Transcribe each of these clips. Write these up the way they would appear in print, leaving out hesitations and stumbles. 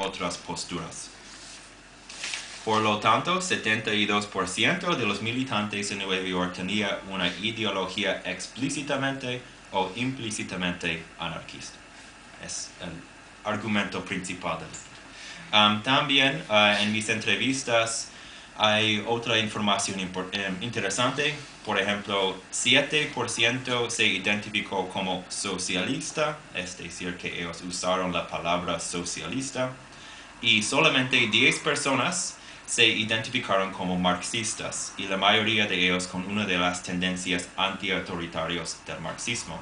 otras posturas. Por lo tanto, 72% de los militantes en Nueva York tenía una ideología explícitamente o implícitamente anarquista. Es el argumento principal del libro. También en mis entrevistas hay otra información interesante. Por ejemplo, 7% se identificó como socialista, es decir, que ellos usaron la palabra socialista, y solamente 10 personas se identificaron como marxistas, y la mayoría de ellos con una de las tendencias antiautoritarias del marxismo.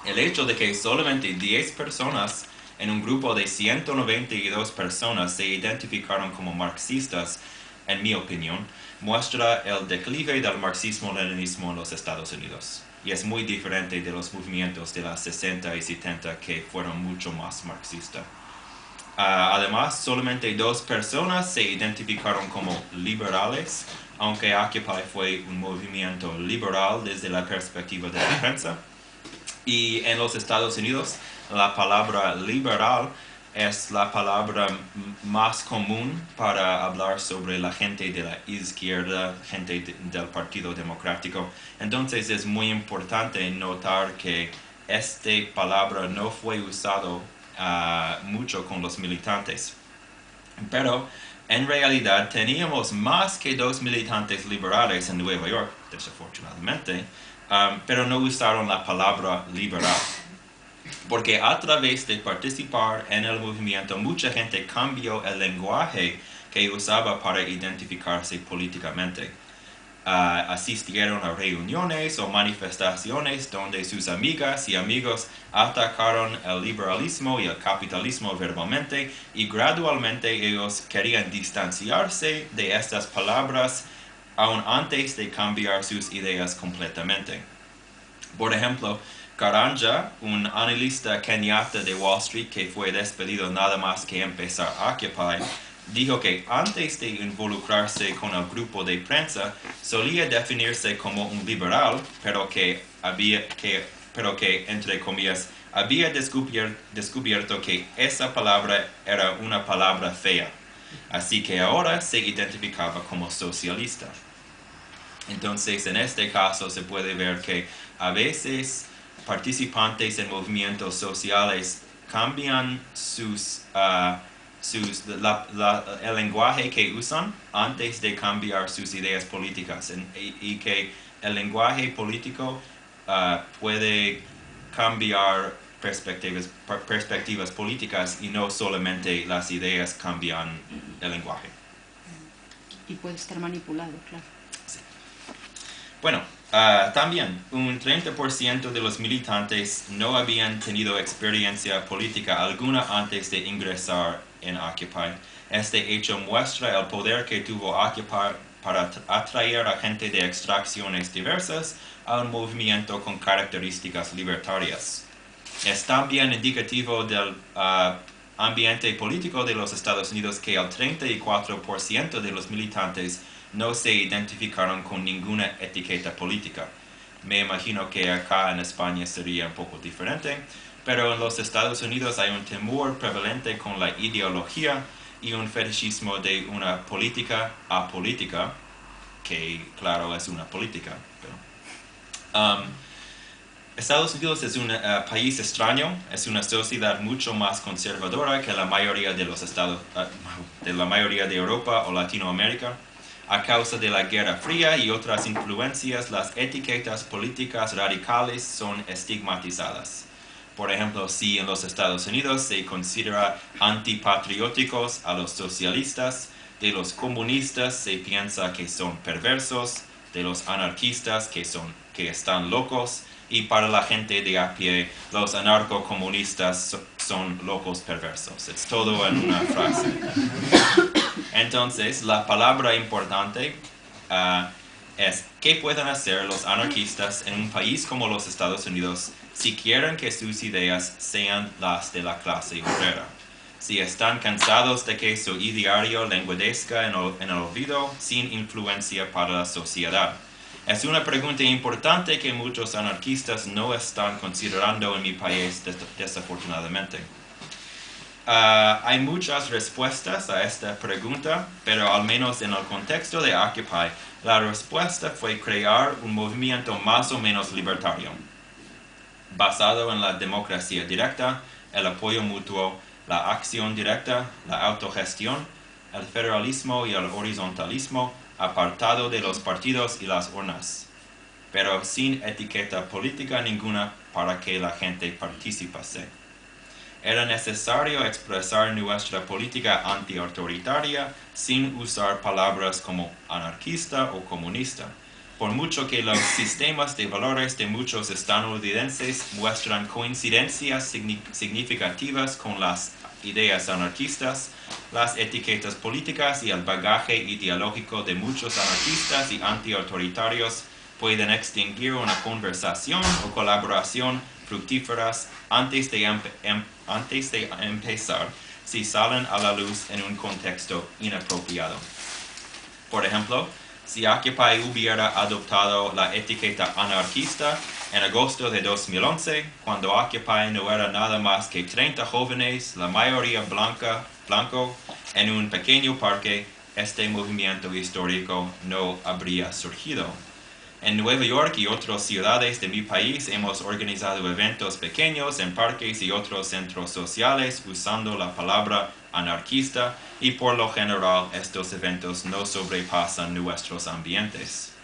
El hecho de que solamente 10 personas en un grupo de 192 personas se identificaron como marxistas, en mi opinión, muestra el declive del marxismo-leninismo en los Estados Unidos. Y es muy diferente de los movimientos de las 60 y 70 que fueron mucho más marxistas. Además, solamente 2 personas se identificaron como liberales, aunque Occupy fue un movimiento liberal desde la perspectiva de la prensa. Y en los Estados Unidos, la palabra liberal es la palabra más común para hablar sobre la gente de la izquierda, gente del Partido Democrático. Entonces es muy importante notar que esta palabra no fue usado mucho con los militantes. Pero en realidad teníamos más que 2 militantes liberales en Nueva York, desafortunadamente, pero no usaron la palabra liberal. Porque a través de participar en el movimiento, mucha gente cambió el lenguaje que usaba para identificarse políticamente. Asistieron a reuniones o manifestaciones donde sus amigas y amigos atacaron el liberalismo y el capitalismo verbalmente, y gradualmente ellos querían distanciarse de estas palabras aún antes de cambiar sus ideas completamente. Por ejemplo, Karanja, un analista kenyatta de Wall Street que fue despedido nada más que empezar Occupy, dijo que antes de involucrarse con el grupo de prensa solía definirse como un liberal, pero que entre comillas, había descubierto que esa palabra era una palabra fea. Así que ahora se identificaba como socialista. Entonces, en este caso se puede ver que a veces participantes en movimientos sociales cambian el lenguaje que usan antes de cambiar sus ideas políticas, y que el lenguaje político puede cambiar perspectivas políticas, y no solamente las ideas cambian el lenguaje. Y puede estar manipulado, claro. Sí. Bueno, también un 30% de los militantes no habían tenido experiencia política alguna antes de ingresar en Occupy. Este hecho muestra el poder que tuvo Occupy para atraer a gente de extracciones diversas a un movimiento con características libertarias. Es también indicativo del ambiente político de los Estados Unidos que el 34% de los militantes no se identificaron con ninguna etiqueta política. Me imagino que acá en España sería un poco diferente, pero en los Estados Unidos hay un temor prevalente con la ideología y un fetichismo de una política apolítica, que claro es una política. Pero, Estados Unidos es un país extraño, es una sociedad mucho más conservadora que la mayoría de los estados, de la mayoría de Europa o Latinoamérica. A causa de la Guerra Fría y otras influencias, las etiquetas políticas radicales son estigmatizadas. Por ejemplo, si en los Estados Unidos se considera antipatrióticos a los socialistas, de los comunistas se piensa que son perversos, de los anarquistas que están locos, y para la gente de a pie, los anarcocomunistas son locos perversos. Es todo en una frase. Entonces, la palabra importante es qué pueden hacer los anarquistas en un país como los Estados Unidos si quieren que sus ideas sean las de la clase obrera. Si están cansados de que su ideario languidezca en el olvido sin influencia para la sociedad. Es una pregunta importante que muchos anarquistas no están considerando en mi país, desafortunadamente. Hay muchas respuestas a esta pregunta, pero al menos en el contexto de Occupy, la respuesta fue crear un movimiento más o menos libertario, basado en la democracia directa, el apoyo mutuo, la acción directa, la autogestión, el federalismo y el horizontalismo, apartado de los partidos y las urnas, pero sin etiqueta política ninguna para que la gente participase. Era necesario expresar nuestra política antiautoritaria sin usar palabras como anarquista o comunista. Por mucho que los sistemas de valores de muchos estadounidenses muestran coincidencias significativas con las ideas anarquistas, las etiquetas políticas y el bagaje ideológico de muchos anarquistas y antiautoritarios pueden extinguir una conversación o colaboración fructíferas antes de empezar si salen a la luz en un contexto inapropiado. Por ejemplo, si Occupy hubiera adoptado la etiqueta anarquista en agosto de 2011, cuando Occupy no era nada más que 30 jóvenes, la mayoría blanco, en un pequeño parque, este movimiento histórico no habría surgido. En Nueva York y otras ciudades de mi país hemos organizado eventos pequeños en parques y otros centros sociales usando la palabra anarquista y por lo general estos eventos no sobrepasan nuestros ambientes.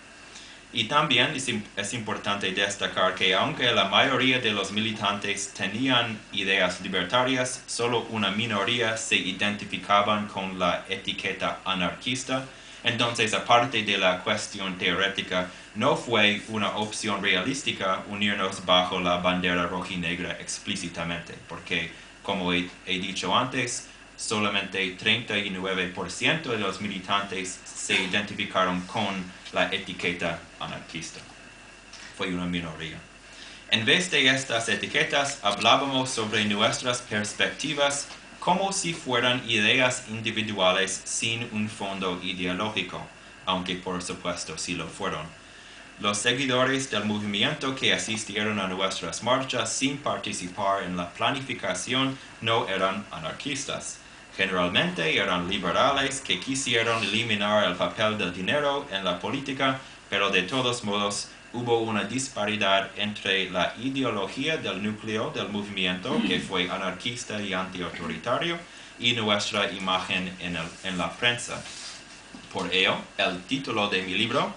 Y también es importante destacar que aunque la mayoría de los militantes tenían ideas libertarias, solo una minoría se identificaban con la etiqueta anarquista. Entonces, aparte de la cuestión teórica, no fue una opción realística unirnos bajo la bandera rojinegra explícitamente, porque, como he dicho antes, solamente 39% de los militantes se identificaron con la etiqueta anarquista. Fue una minoría. En vez de estas etiquetas, hablábamos sobre nuestras perspectivas como si fueran ideas individuales sin un fondo ideológico, aunque por supuesto sí lo fueron. Los seguidores del movimiento que asistieron a nuestras marchas sin participar en la planificación no eran anarquistas. Generalmente eran liberales que quisieron eliminar el papel del dinero en la política, pero de todos modos hubo una disparidad entre la ideología del núcleo del movimiento, que fue anarquista y antiautoritario, y nuestra imagen en la prensa. Por ello, el título de mi libro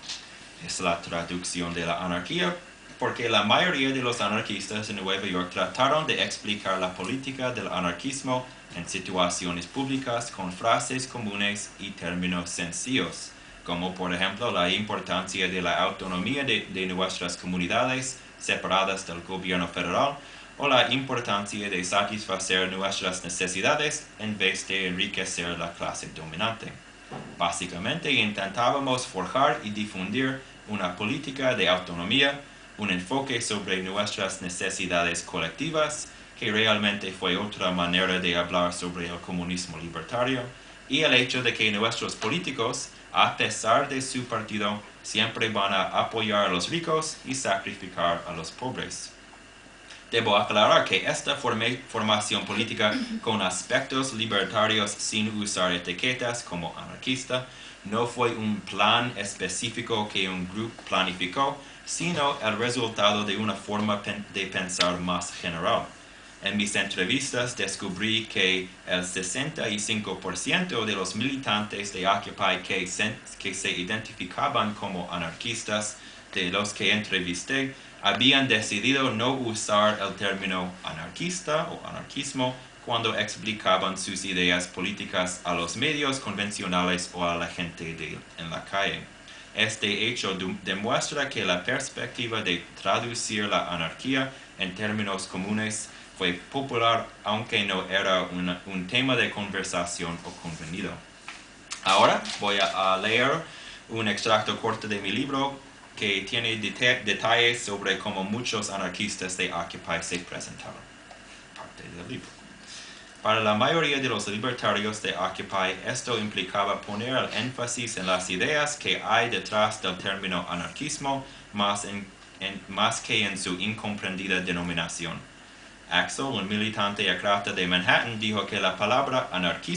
es la traducción de la anarquía, porque la mayoría de los anarquistas en Nueva York trataron de explicar la política del anarquismo en situaciones públicas con frases comunes y términos sencillos, como por ejemplo la importancia de la autonomía de nuestras comunidades separadas del gobierno federal o la importancia de satisfacer nuestras necesidades en vez de enriquecer la clase dominante. Básicamente intentábamos forjar y difundir una política de autonomía, un enfoque sobre nuestras necesidades colectivas, que realmente fue otra manera de hablar sobre el comunismo libertario, y el hecho de que nuestros políticos, a pesar de su partido, siempre van a apoyar a los ricos y sacrificar a los pobres. Debo aclarar que esta formación política con aspectos libertarios sin usar etiquetas como anarquista no fue un plan específico que un grupo planificó, sino el resultado de una forma de pensar más general. En mis entrevistas descubrí que el 65% de los militantes de Occupy que se identificaban como anarquistas, de los que entrevisté, habían decidido no usar el término anarquista o anarquismo cuando explicaban sus ideas políticas a los medios convencionales o a la gente en la calle. Este hecho demuestra que la perspectiva de traducir la anarquía en términos comunes fue popular, aunque no era un tema de conversación o convenido. Ahora voy a leer un extracto corto de mi libro que tiene detalles sobre cómo muchos anarquistas de Occupy se presentaron. Parte del libro. Para la mayoría de los libertarios de Occupy, esto implicaba poner el énfasis en las ideas que hay detrás del término anarquismo, más que en su incomprendida denominación. Axel, un militante acrata de Manhattan, dijo que la palabra anarquismo